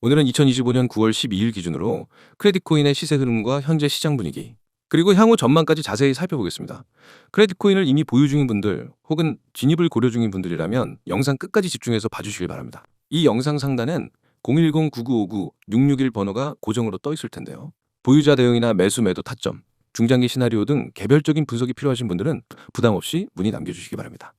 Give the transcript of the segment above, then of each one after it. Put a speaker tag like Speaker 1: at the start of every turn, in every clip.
Speaker 1: 오늘은 2025년 9월 12일 기준으로 크레딧코인의 시세 흐름과 현재 시장 분위기, 그리고 향후 전망까지 자세히 살펴보겠습니다. 크레딧코인을 이미 보유 중인 분들 혹은 진입을 고려 중인 분들이라면 영상 끝까지 집중해서 봐주시길 바랍니다. 이 영상 상단엔 010-9959-661 번호가 고정으로 떠 있을 텐데요. 보유자 대응이나 매수 매도 타점, 중장기 시나리오 등 개별적인 분석이 필요하신 분들은 부담 없이 문의 남겨주시기 바랍니다.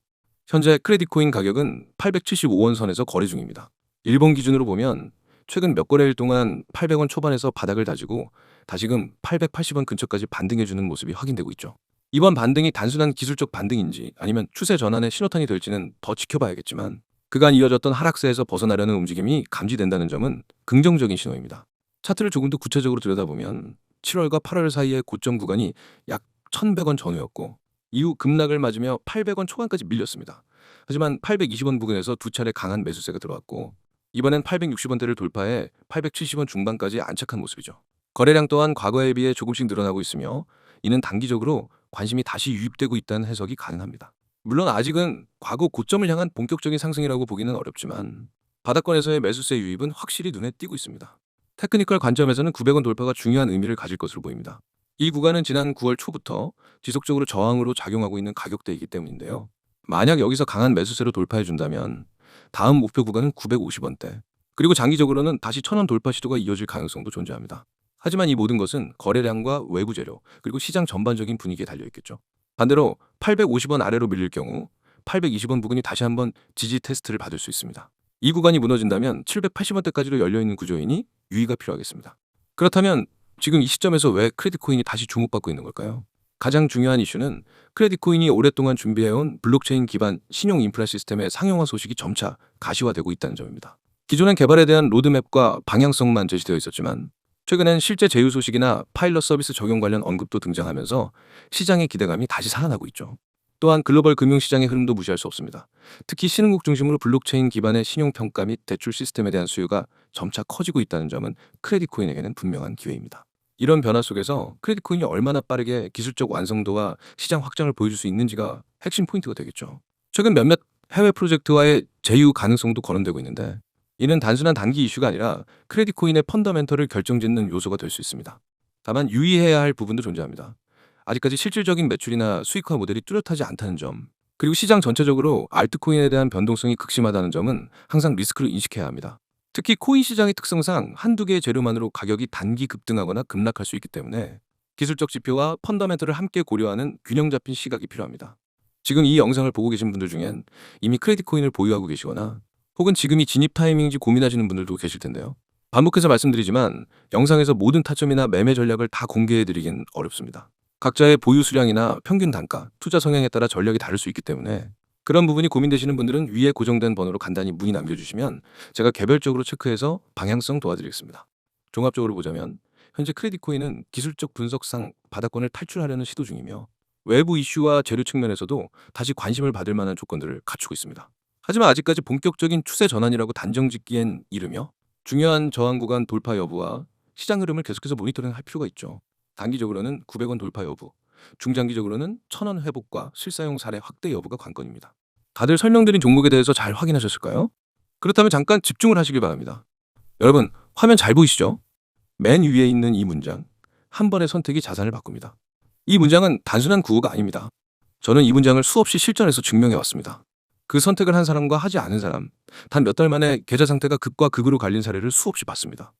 Speaker 1: 현재 크레딧코인 가격은 875원 선에서 거래 중입니다. 일본 기준으로 보면 최근 몇 거래일 동안 800원 초반에서 바닥을 다지고 다시금 880원 근처까지 반등해주는 모습이 확인되고 있죠. 이번 반등이 단순한 기술적 반등인지 아니면 추세 전환의 신호탄이 될지는 더 지켜봐야겠지만 그간 이어졌던 하락세에서 벗어나려는 움직임이 감지된다는 점은 긍정적인 신호입니다. 차트를 조금 더 구체적으로 들여다보면 7월과 8월 사이의 고점 구간이 약 1,100원 전후였고 이후 급락을 맞으며 800원 초반까지 밀렸습니다. 하지만 820원 부근에서 두 차례 강한 매수세가 들어왔고 이번엔 860원대를 돌파해 870원 중반까지 안착한 모습이죠. 거래량 또한 과거에 비해 조금씩 늘어나고 있으며 이는 단기적으로 관심이 다시 유입되고 있다는 해석이 가능합니다. 물론 아직은 과거 고점을 향한 본격적인 상승이라고 보기는 어렵지만 바닥권에서의 매수세 유입은 확실히 눈에 띄고 있습니다. 테크니컬 관점에서는 900원 돌파가 중요한 의미를 가질 것으로 보입니다. 이 구간은 지난 9월 초부터 지속적으로 저항으로 작용하고 있는 가격대이기 때문인데요. 만약 여기서 강한 매수세로 돌파해준다면 다음 목표 구간은 950원대, 그리고 장기적으로는 다시 1,000원 돌파 시도가 이어질 가능성도 존재합니다. 하지만 이 모든 것은 거래량과 외부 재료, 그리고 시장 전반적인 분위기에 달려있겠죠. 반대로 850원 아래로 밀릴 경우 820원 부근이 다시 한번 지지 테스트를 받을 수 있습니다. 이 구간이 무너진다면 780원대까지로 열려있는 구조이니 유의가 필요하겠습니다. 그렇다면 지금 이 시점에서 왜 크레딧코인이 다시 주목받고 있는 걸까요? 가장 중요한 이슈는 크레딧코인이 오랫동안 준비해온 블록체인 기반 신용 인프라 시스템의 상용화 소식이 점차 가시화되고 있다는 점입니다. 기존엔 개발에 대한 로드맵과 방향성만 제시되어 있었지만 최근엔 실제 제휴 소식이나 파일럿 서비스 적용 관련 언급도 등장하면서 시장의 기대감이 다시 살아나고 있죠. 또한 글로벌 금융시장의 흐름도 무시할 수 없습니다. 특히 신흥국 중심으로 블록체인 기반의 신용평가 및 대출 시스템에 대한 수요가 점차 커지고 있다는 점은 크레딧코인에게는 분명한 기회입니다. 이런 변화 속에서 크레딧코인이 얼마나 빠르게 기술적 완성도와 시장 확장을 보여줄 수 있는지가 핵심 포인트가 되겠죠. 최근 몇몇 해외 프로젝트와의 제휴 가능성도 거론되고 있는데 이는 단순한 단기 이슈가 아니라 크레딧코인의 펀더멘털을 결정짓는 요소가 될 수 있습니다. 다만 유의해야 할 부분도 존재합니다. 아직까지 실질적인 매출이나 수익화 모델이 뚜렷하지 않다는 점, 그리고 시장 전체적으로 알트코인에 대한 변동성이 극심하다는 점은 항상 리스크를 인식해야 합니다. 특히 코인 시장의 특성상 한두 개의 재료만으로 가격이 단기 급등하거나 급락할 수 있기 때문에 기술적 지표와 펀더멘털을 함께 고려하는 균형 잡힌 시각이 필요합니다. 지금 이 영상을 보고 계신 분들 중엔 이미 크레딧코인을 보유하고 계시거나 혹은 지금이 진입 타이밍인지 고민하시는 분들도 계실 텐데요. 반복해서 말씀드리지만 영상에서 모든 타점이나 매매 전략을 다 공개해드리긴 어렵습니다. 각자의 보유 수량이나 평균 단가, 투자 성향에 따라 전략이 다를 수 있기 때문에 그런 부분이 고민되시는 분들은 위에 고정된 번호로 간단히 문의 남겨주시면 제가 개별적으로 체크해서 방향성 도와드리겠습니다. 종합적으로 보자면 현재 크레딧코인은 기술적 분석상 바닥권을 탈출하려는 시도 중이며 외부 이슈와 재료 측면에서도 다시 관심을 받을 만한 조건들을 갖추고 있습니다. 하지만 아직까지 본격적인 추세 전환이라고 단정 짓기엔 이르며 중요한 저항 구간 돌파 여부와 시장 흐름을 계속해서 모니터링할 필요가 있죠. 단기적으로는 900원 돌파 여부, 중장기적으로는 1,000원 회복과 실사용 사례 확대 여부가 관건입니다. 다들 설명드린 종목에 대해서 잘 확인하셨을까요? 그렇다면 잠깐 집중을 하시길 바랍니다. 여러분, 화면 잘 보이시죠? 맨 위에 있는 이 문장, 한 번의 선택이 자산을 바꿉니다. 이 문장은 단순한 구호가 아닙니다. 저는 이 문장을 수없이 실전에서 증명해 왔습니다. 그 선택을 한 사람과 하지 않은 사람, 단 몇 달 만에 계좌 상태가 극과 극으로 갈린 사례를 수없이 봤습니다.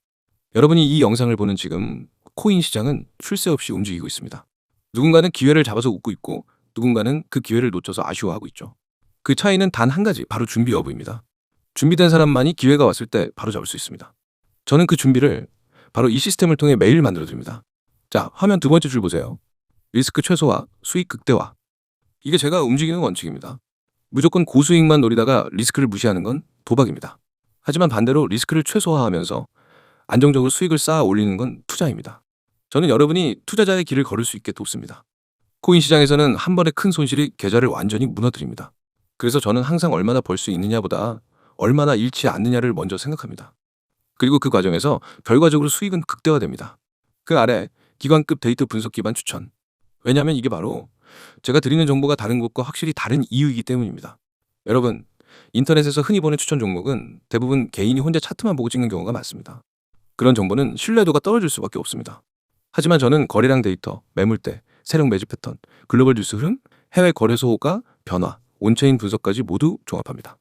Speaker 1: 여러분이 이 영상을 보는 지금 코인 시장은 쉴 새 없이 움직이고 있습니다. 누군가는 기회를 잡아서 웃고 있고 누군가는 그 기회를 놓쳐서 아쉬워하고 있죠. 그 차이는 단 한 가지, 바로 준비 여부입니다. 준비된 사람만이 기회가 왔을 때 바로 잡을 수 있습니다. 저는 그 준비를 바로 이 시스템을 통해 매일 만들어드립니다. 자, 화면 두 번째 줄 보세요. 리스크 최소화, 수익 극대화. 이게 제가 움직이는 원칙입니다. 무조건 고수익만 노리다가 리스크를 무시하는 건 도박입니다. 하지만 반대로 리스크를 최소화하면서 안정적으로 수익을 쌓아 올리는 건 투자입니다. 저는 여러분이 투자자의 길을 걸을 수 있게 돕습니다. 코인 시장에서는 한 번의 큰 손실이 계좌를 완전히 무너뜨립니다. 그래서 저는 항상 얼마나 벌 수 있느냐보다 얼마나 잃지 않느냐를 먼저 생각합니다. 그리고 그 과정에서 결과적으로 수익은 극대화됩니다. 그 아래 기관급 데이터 분석 기반 추천. 왜냐하면 이게 바로 제가 드리는 정보가 다른 곳과 확실히 다른 이유이기 때문입니다. 여러분, 인터넷에서 흔히 보는 추천 종목은 대부분 개인이 혼자 차트만 보고 찍는 경우가 많습니다. 그런 정보는 신뢰도가 떨어질 수밖에 없습니다. 하지만 저는 거래량 데이터, 매물대, 세력 매집 패턴, 글로벌 뉴스 흐름, 해외 거래소 호가, 변화, 온체인 분석까지 모두 종합합니다.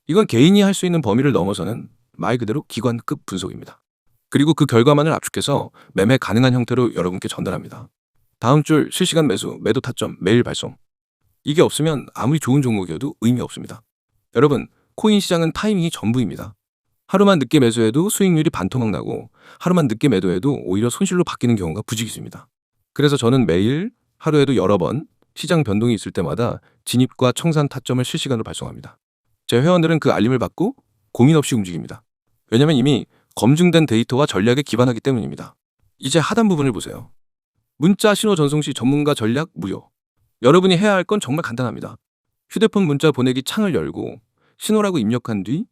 Speaker 1: 이건 개인이 할 수 있는 범위를 넘어서는 말 그대로 기관급 분석입니다. 그리고 그 결과만을 압축해서 매매 가능한 형태로 여러분께 전달합니다. 다음 줄 실시간 매수, 매도 타점, 매일 발송. 이게 없으면 아무리 좋은 종목이어도 의미 없습니다. 여러분, 코인 시장은 타이밍이 전부입니다. 하루만 늦게 매수해도 수익률이 반토막 나고 하루만 늦게 매도해도 오히려 손실로 바뀌는 경우가 부지기수입니다. 그래서 저는 매일, 하루에도 여러 번 시장 변동이 있을 때마다 진입과 청산 타점을 실시간으로 발송합니다. 제 회원들은 그 알림을 받고 고민 없이 움직입니다. 왜냐면 이미 검증된 데이터와 전략에 기반하기 때문입니다. 이제 하단 부분을 보세요. 문자 신호 전송 시 전문가 전략 무료. 여러분이 해야 할 건 정말 간단합니다. 휴대폰 문자 보내기 창을 열고 신호라고 입력한 뒤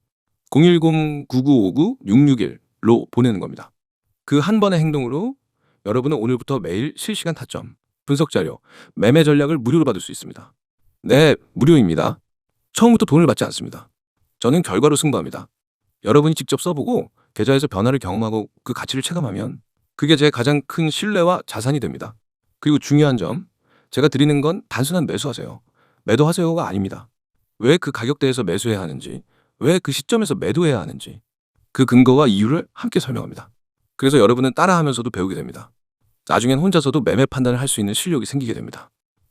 Speaker 1: 010-9959-661로 보내는 겁니다. 그 한 번의 행동으로 여러분은 오늘부터 매일 실시간 타점, 분석 자료, 매매 전략을 무료로 받을 수 있습니다. 네, 무료입니다. 처음부터 돈을 받지 않습니다. 저는 결과로 승부합니다. 여러분이 직접 써보고 계좌에서 변화를 경험하고 그 가치를 체감하면 그게 제 가장 큰 신뢰와 자산이 됩니다. 그리고 중요한 점, 제가 드리는 건 단순한 매수하세요, 매도하세요가 아닙니다. 왜 그 가격대에서 매수해야 하는지, 왜 그 시점에서 매도해야 하는지, 그 근거와 이유를 함께 설명합니다. 그래서 여러분은 따라하면서도 배우게 됩니다. 나중엔 혼자서도 매매 판단을 할 수 있는 실력이 생기게 됩니다.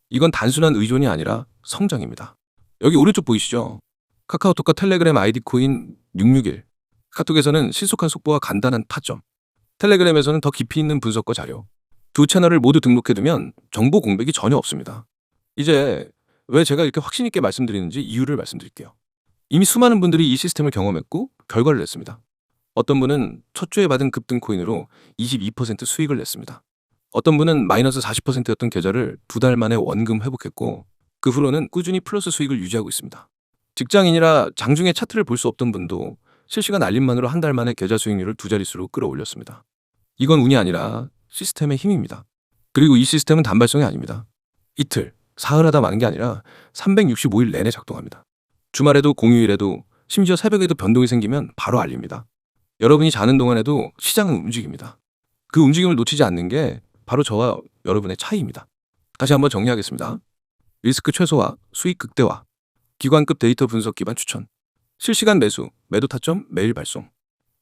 Speaker 1: 이건 단순한 의존이 아니라 성장입니다. 여기 오른쪽 보이시죠? 카카오톡과 텔레그램 아이디 코인 661. 카톡에서는 신속한 속보와 간단한 타점, 텔레그램에서는 더 깊이 있는 분석과 자료. 두 채널을 모두 등록해두면 정보 공백이 전혀 없습니다. 이제 왜 제가 이렇게 확신 있게 말씀드리는지 이유를 말씀드릴게요. 이미 수많은 분들이 이 시스템을 경험했고 결과를 냈습니다. 어떤 분은 첫 주에 받은 급등 코인으로 22% 수익을 냈습니다. 어떤 분은 마이너스 40%였던 계좌를 2달 만에 원금 회복했고 그 후로는 꾸준히 플러스 수익을 유지하고 있습니다. 직장인이라 장중에 차트를 볼 수 없던 분도 실시간 알림만으로 한 달 만에 계좌 수익률을 2자릿수로 끌어올렸습니다. 이건 운이 아니라 시스템의 힘입니다. 그리고 이 시스템은 단발성이 아닙니다. 이틀, 사흘하다 마는 게 아니라 365일 내내 작동합니다. 주말에도 공휴일에도 심지어 새벽에도 변동이 생기면 바로 알립니다. 여러분이 자는 동안에도 시장은 움직입니다. 그 움직임을 놓치지 않는 게 바로 저와 여러분의 차이입니다. 다시 한번 정리하겠습니다. 리스크 최소화, 수익 극대화, 기관급 데이터 분석 기반 추천, 실시간 매수, 매도 타점 매일 발송.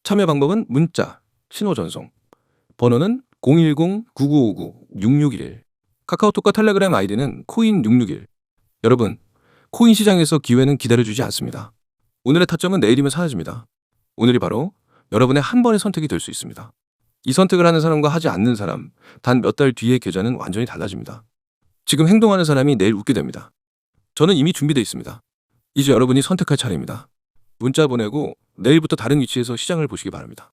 Speaker 1: 참여 방법은 문자, 신호 전송. 번호는 010-9959-6611. 카카오톡과 텔레그램 아이디는 코인661. 여러분, 코인 시장에서 기회는 기다려주지 않습니다. 오늘의 타점은 내일이면 사라집니다. 오늘이 바로 여러분의 한 번의 선택이 될 수 있습니다. 이 선택을 하는 사람과 하지 않는 사람, 단 몇 달 뒤의 계좌는 완전히 달라집니다. 지금 행동하는 사람이 내일 웃게 됩니다. 저는 이미 준비되어 있습니다. 이제 여러분이 선택할 차례입니다. 문자 보내고 내일부터 다른 위치에서 시장을 보시기 바랍니다.